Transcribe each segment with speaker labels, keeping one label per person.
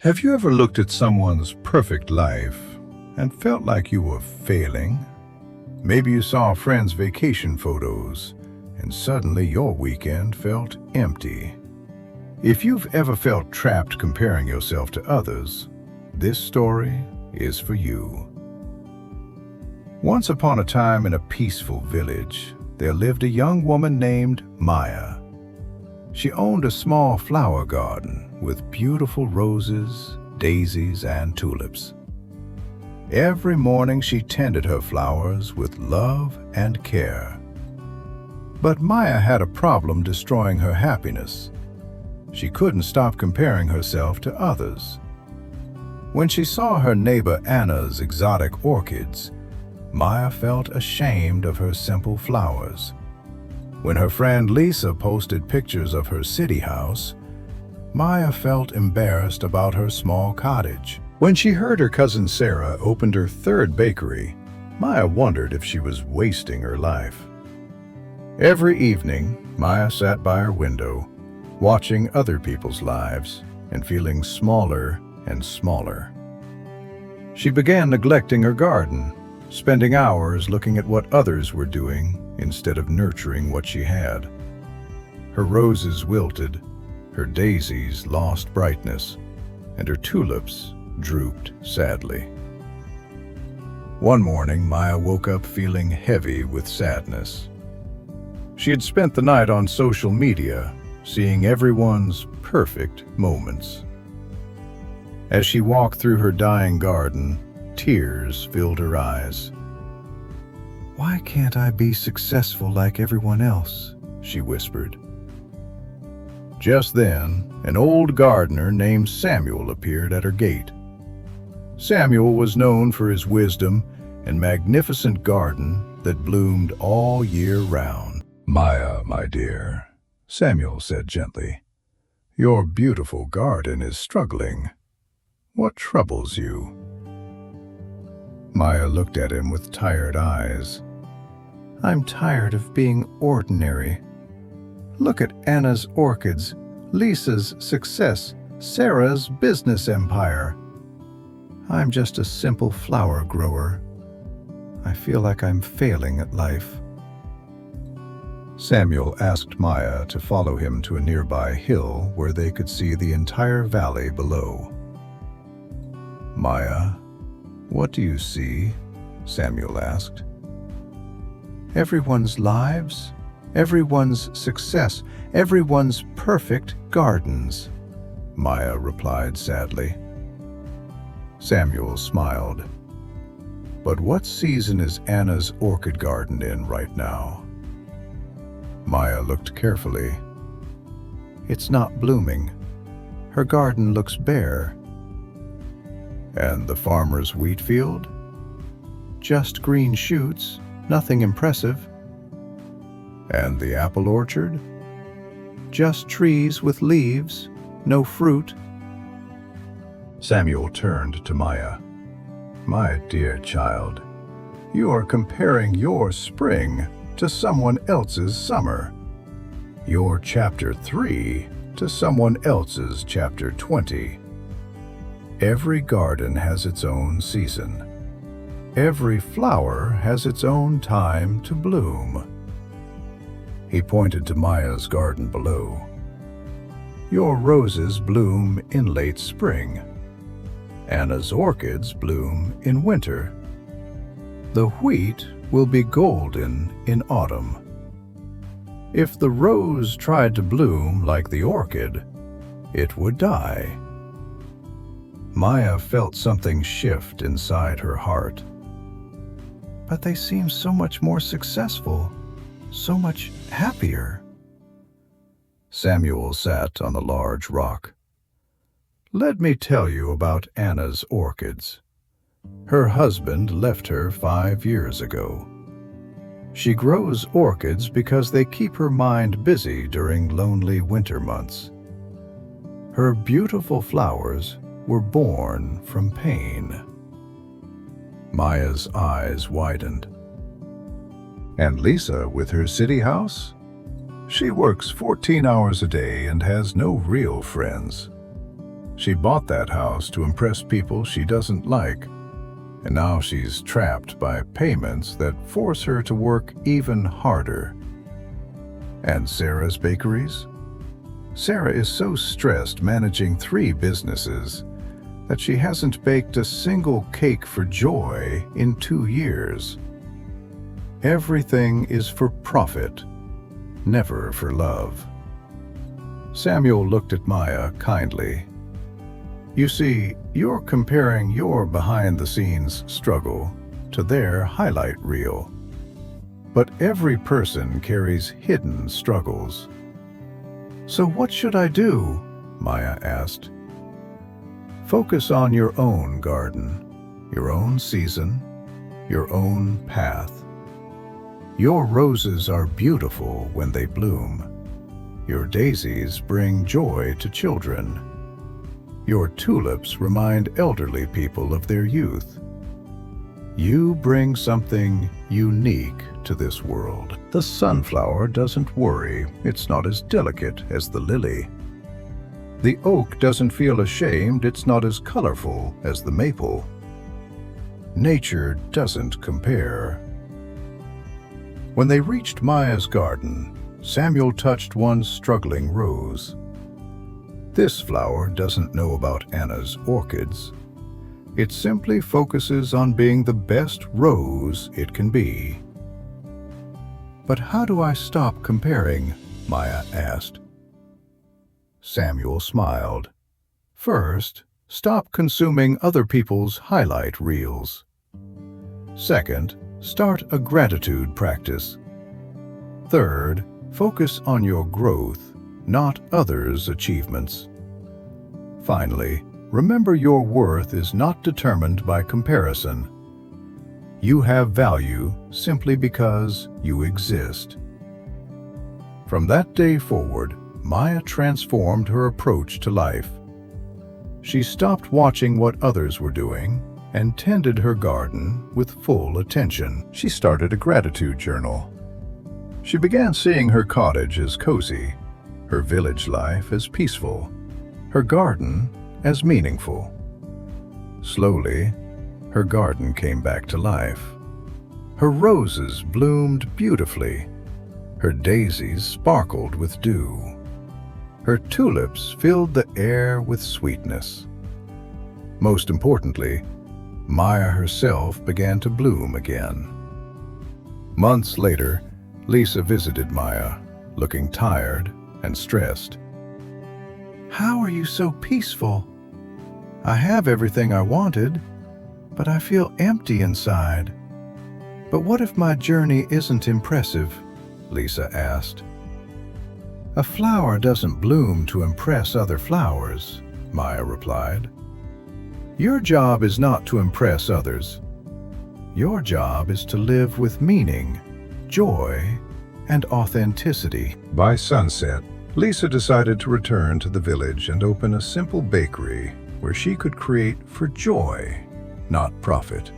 Speaker 1: Have you ever looked at someone's perfect life and felt like you were failing? Maybe you saw friends' vacation photos and suddenly your weekend felt empty. If you've ever felt trapped comparing yourself to others, this story is for you. Once upon a time in a peaceful village, there lived a young woman named Maya. She owned a small flower garden with beautiful roses, daisies, and tulips. Every morning she tended her flowers with love and care. But Maya had a problem destroying her happiness. She couldn't stop comparing herself to others. When she saw her neighbor Anna's exotic orchids, Maya felt ashamed of her simple flowers. When her friend Lisa posted pictures of her city house, Maya felt embarrassed about her small cottage. When she heard her cousin Sarah opened her third bakery, Maya wondered if she was wasting her life. Every evening, Maya sat by her window, watching other people's lives and feeling smaller and smaller. She began neglecting her garden, spending hours looking at what others were doing instead of nurturing what she had. Her roses wilted, her daisies lost brightness, and her tulips drooped sadly. One morning, Maya woke up feeling heavy with sadness. She had spent the night on social media, seeing everyone's perfect moments. As she walked through her dying garden, tears filled her eyes. "Why can't I be successful like everyone else?" she whispered. Just then, an old gardener named Samuel appeared at her gate. Samuel was known for his wisdom and magnificent garden that bloomed all year round. "Maya, my dear," Samuel said gently, "your beautiful garden is struggling. What troubles you?" Maya looked at him with tired eyes. "I'm tired of being ordinary. Look at Anna's orchids, Lisa's success, Sarah's business empire. I'm just a simple flower grower. I feel like I'm failing at life." Samuel asked Maya to follow him to a nearby hill where they could see the entire valley below. "Maya, what do you see?" Samuel asked. "Everyone's lives, everyone's success, everyone's perfect gardens," Maya replied sadly. Samuel smiled. "But what season is Anna's orchid garden in right now?" Maya looked carefully. "It's not blooming. Her garden looks bare." "And the farmer's wheat field?" "Just green shoots, nothing impressive." "And the apple orchard?" "Just trees with leaves, no fruit." Samuel turned to Maya. "My dear child, you are comparing your spring to someone else's summer, your chapter 3 to someone else's chapter 20. Every garden has its own season. Every flower has its own time to bloom." He pointed to Maya's garden below. "Your roses bloom in late spring. Anna's orchids bloom in winter. The wheat will be golden in autumn. If the rose tried to bloom like the orchid, it would die." Maya felt something shift inside her heart. "But they seem so much more successful, so much happier." Samuel sat on the large rock. "Let me tell you about Anna's orchids. Her husband left her 5 years ago. She grows orchids because they keep her mind busy during lonely winter months. Her beautiful flowers were born from pain." Maya's eyes widened. "And Lisa with her city house? She works 14 hours a day and has no real friends. She bought that house to impress people she doesn't like, and now she's trapped by payments that force her to work even harder. And Sarah's bakeries? Sarah is so stressed managing 3 businesses that she hasn't baked a single cake for joy in 2 years. Everything is for profit, never for love. Samuel looked at Maya kindly. You see, you're comparing your behind-the-scenes struggle to their highlight reel. But every person carries hidden struggles. So what should I do? Maya asked. Focus on your own garden, your own season, your own path. Your roses are beautiful when they bloom. Your daisies bring joy to children. Your tulips remind elderly people of their youth. You bring something unique to this world. The sunflower doesn't worry. It's not as delicate as the lily. The oak doesn't feel ashamed. It's not as colorful as the maple. Nature doesn't compare. When they reached Maya's garden, Samuel touched one struggling rose. This flower doesn't know about Anna's orchids. It simply focuses on being the best rose it can be. But how do I stop comparing? Maya asked. Samuel smiled. First, stop consuming other people's highlight reels. Second, start a gratitude practice. Third, focus on your growth, not others' achievements. Finally, remember your worth is not determined by comparison. You have value simply because you exist. From that day forward, Maya transformed her approach to life. She stopped watching what others were doing and tended her garden with full attention. She started a gratitude journal. She began seeing her cottage as cozy, her village life as peaceful, her garden as meaningful. Slowly, her garden came back to life. Her roses bloomed beautifully. Her daisies sparkled with dew. Her tulips filled the air with sweetness. Most importantly, Maya herself began to bloom again. Months later, Lisa visited Maya, looking tired and stressed. How are you so peaceful? I have everything I wanted, but I feel empty inside. But what if my journey isn't impressive? Lisa asked. A flower doesn't bloom to impress other flowers, Maya replied. Your job is not to impress others. Your job is to live with meaning, joy, and authenticity. By sunset, Lisa decided to return to the village and open a simple bakery where she could create for joy, not profit.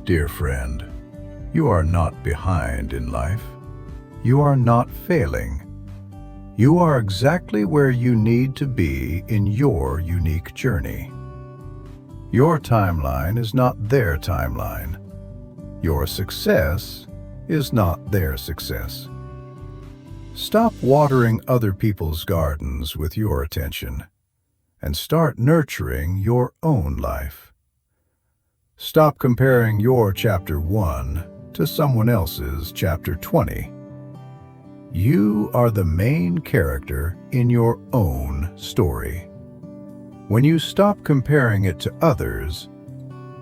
Speaker 1: Dear friend, you are not behind in life. You are not failing. You are exactly where you need to be in your unique journey. Your timeline is not their timeline. Your success is not their success. Stop watering other people's gardens with your attention and start nurturing your own life. Stop comparing your chapter 1 to someone else's chapter 20. You are the main character in your own story. When you stop comparing it to others,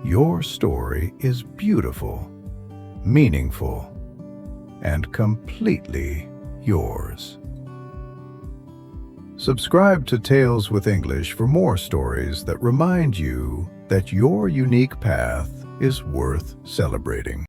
Speaker 1: your story is beautiful, meaningful, and completely yours. Subscribe to Tales with English for more stories that remind you that your unique path is worth celebrating.